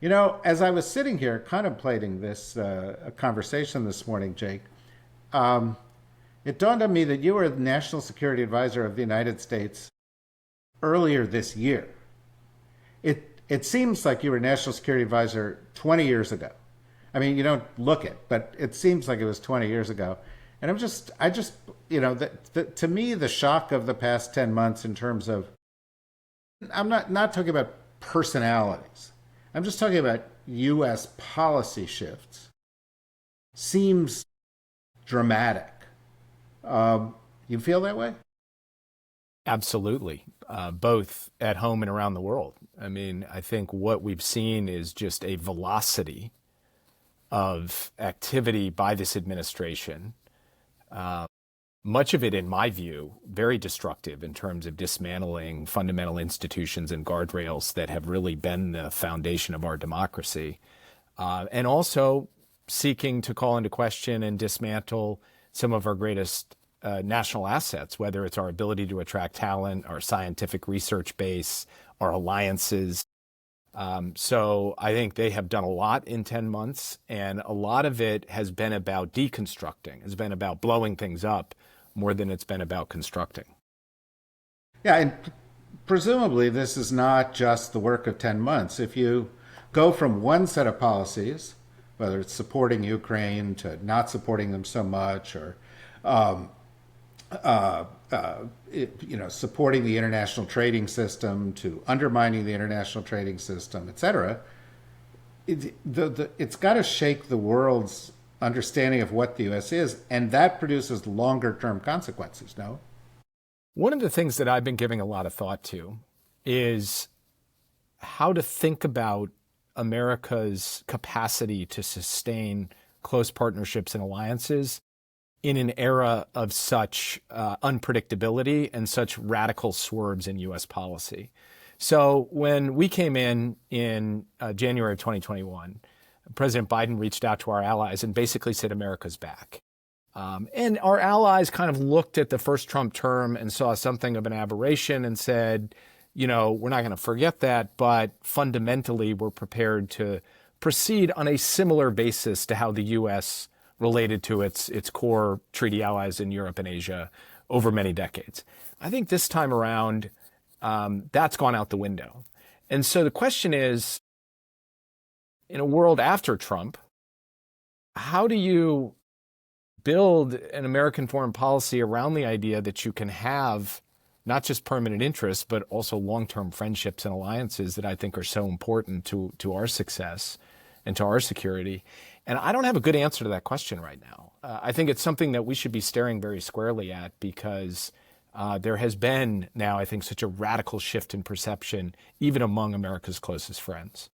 You know, as I was sitting here contemplating this conversation this morning, Jake, um, it dawned on me that you were the National Security Advisor of the United States earlier this year. It seems like you were National Security Advisor 20 years ago. I mean, you don't look it, but it seems like it was 20 years ago. And to me, the shock of the past 10 months in terms of, I'm not talking about personalities. I'm just talking about U.S. policy shifts. Seems dramatic. You feel that way? Absolutely, both at home and around the world. I mean, I think what we've seen is just a velocity of activity by this administration. Much of it, in my view, very destructive in terms of dismantling fundamental institutions and guardrails that have really been the foundation of our democracy, and also seeking to call into question and dismantle some of our greatest national assets, whether it's our ability to attract talent, our scientific research base, our alliances. So I think they have done a lot in 10 months, and a lot of it has been about deconstructing, has been about blowing things up more than it's been about constructing. Yeah, and presumably this is not just the work of 10 months. If you go from one set of policies, whether it's supporting Ukraine to not supporting them so much, or um, supporting the international trading system to undermining the international trading system, et cetera, it's got to shake the world's understanding of what the U.S. is, and that produces longer term consequences, no? One of the things that I've been giving a lot of thought to is how to think about America's capacity to sustain close partnerships and alliances in an era of such unpredictability and such radical swerves in U.S. policy. So when we came in January of 2021, President Biden reached out to our allies and basically said, America's back. And our allies kind of looked at the first Trump term and saw something of an aberration and said, you know, we're not going to forget that, but fundamentally we're prepared to proceed on a similar basis to how the U.S. related to its core treaty allies in Europe and Asia over many decades. I think this time around, that's gone out the window. And so the question is, in a world after Trump, how do you build an American foreign policy around the idea that you can have not just permanent interests, but also long-term friendships and alliances that I think are so important to our success and to our security? And I don't have a good answer to that question right now. I think it's something that we should be staring very squarely at because there has been now, I think, such a radical shift in perception, even among America's closest friends.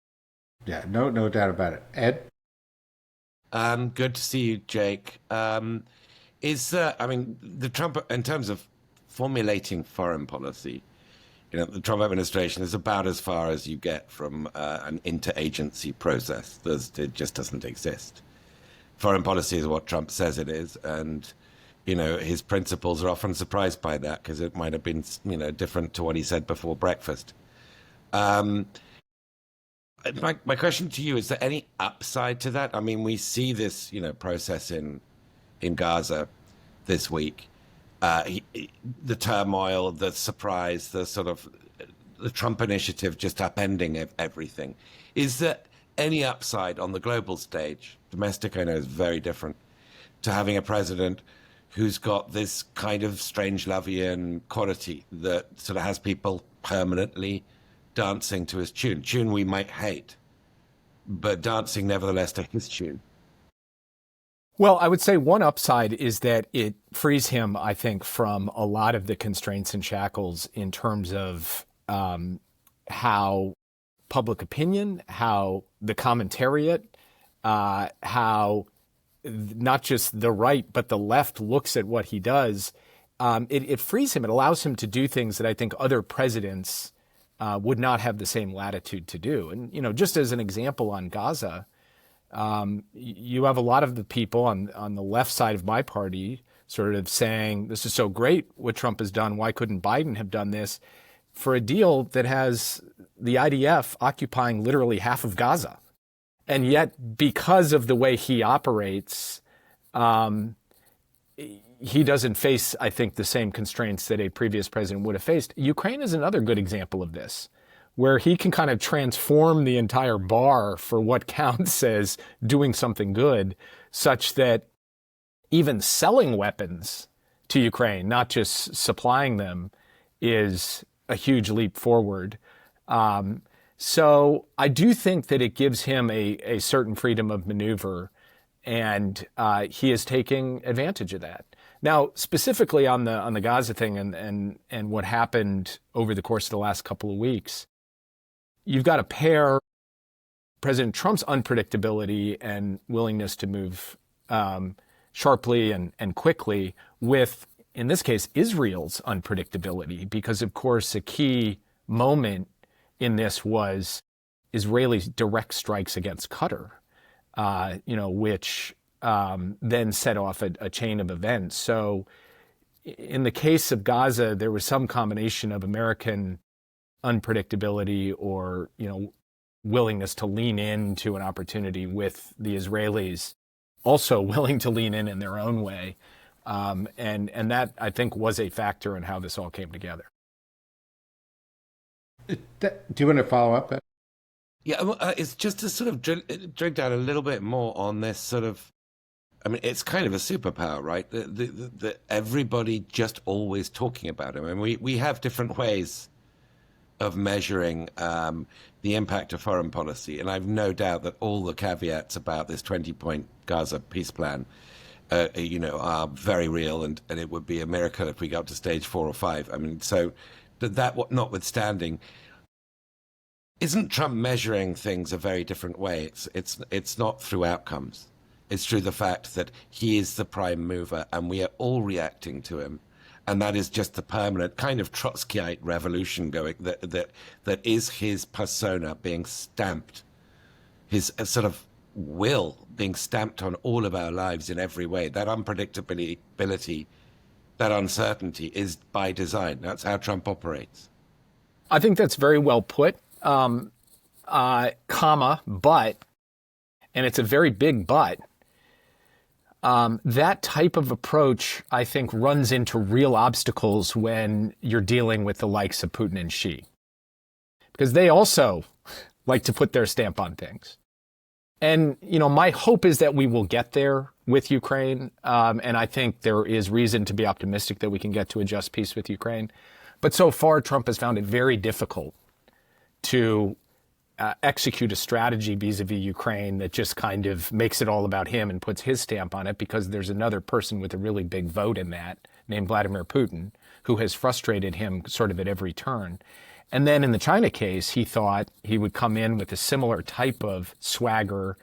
Yeah, no doubt about it. Ed? Good to see you, Jake. I mean, the Trump, in terms of formulating foreign policy, you know, the Trump administration is about as far as you get from an interagency process. It just doesn't exist. Foreign policy is what Trump says it is, and you know his principles are often surprised by that because it might have been, you know, different to what he said before breakfast. My question to you, is there any upside to that? I mean, we see this, you know, process in Gaza this week. The turmoil, the surprise, the sort of the Trump initiative just upending everything. Is there any upside on the global stage? Domestic, I know, is very different, to having a president who's got this kind of strange Lovian quality that sort of has people permanently dancing to his tune we might hate, but dancing nevertheless to his tune. Well, I would say one upside is that it frees him, I think, from a lot of the constraints and shackles in terms of how public opinion, how the commentariat, how not just the right, but the left looks at what he does. It frees him. It allows him to do things that I think other presidents would not have the same latitude to do. And, you know, just as an example on Gaza, you have a lot of the people on the left side of my party sort of saying, this is so great what Trump has done. Why couldn't Biden have done this? for a deal that has the IDF occupying literally half of Gaza. And yet, because of the way he operates, he doesn't face, I think, the same constraints that a previous president would have faced. Ukraine is another good example of this, where he can kind of transform the entire bar for what counts as doing something good, such that even selling weapons to Ukraine, not just supplying them, is a huge leap forward. So I do think that it gives him a certain freedom of maneuver, and he is taking advantage of that. Now, specifically on the Gaza thing and what happened over the course of the last couple of weeks, you've got to pair President Trump's unpredictability and willingness to move sharply and quickly with, in this case, Israel's unpredictability, because, of course, a key moment in this was Israeli direct strikes against Qatar, which then set off a chain of events. So in the case of Gaza, there was some combination of American unpredictability or, willingness to lean into an opportunity with the Israelis also willing to lean in their own way. And that, I think, was a factor in how this all came together. Do you want to follow up? Yeah, it's just to sort of drill down a little bit more on this sort of, I mean, it's kind of a superpower, right? The everybody just always talking about it. I mean, we have different ways of measuring the impact of foreign policy, and I've no doubt that all the caveats about this 20-point Gaza peace plan, are very real, and it would be a miracle if we got to stage 4 or 5. I mean, so that notwithstanding, isn't Trump measuring things a very different way? It's not through outcomes. It's through the fact that he is the prime mover and we are all reacting to him. And that is just the permanent kind of Trotskyite revolution going, that is his persona being stamped, his sort of will being stamped on all of our lives in every way. That unpredictability, that uncertainty is by design. That's how Trump operates. I think that's very well put, but, and it's a very big but, that type of approach, I think, runs into real obstacles when you're dealing with the likes of Putin and Xi, because they also like to put their stamp on things. And, my hope is that we will get there with Ukraine. And I think there is reason to be optimistic that we can get to a just peace with Ukraine. But so far, Trump has found it very difficult to execute a strategy vis-a-vis Ukraine that just kind of makes it all about him and puts his stamp on it, because there's another person with a really big vote in that, named Vladimir Putin, who has frustrated him sort of at every turn. And then in the China case, he thought he would come in with a similar type of swagger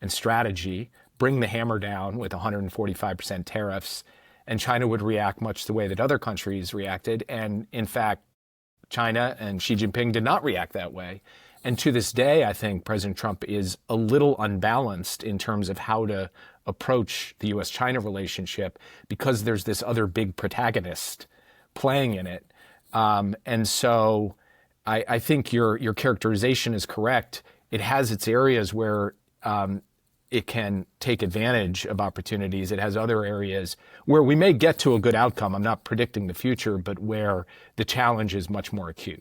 and strategy, bring the hammer down with 145% tariffs, and China would react much the way that other countries reacted. And in fact, China and Xi Jinping did not react that way. And to this day, I think President Trump is a little unbalanced in terms of how to approach the U.S.-China relationship, because there's this other big protagonist playing in it. And so I think your characterization is correct. It has its areas where it can take advantage of opportunities. It has other areas where we may get to a good outcome. I'm not predicting the future, but where the challenge is much more acute.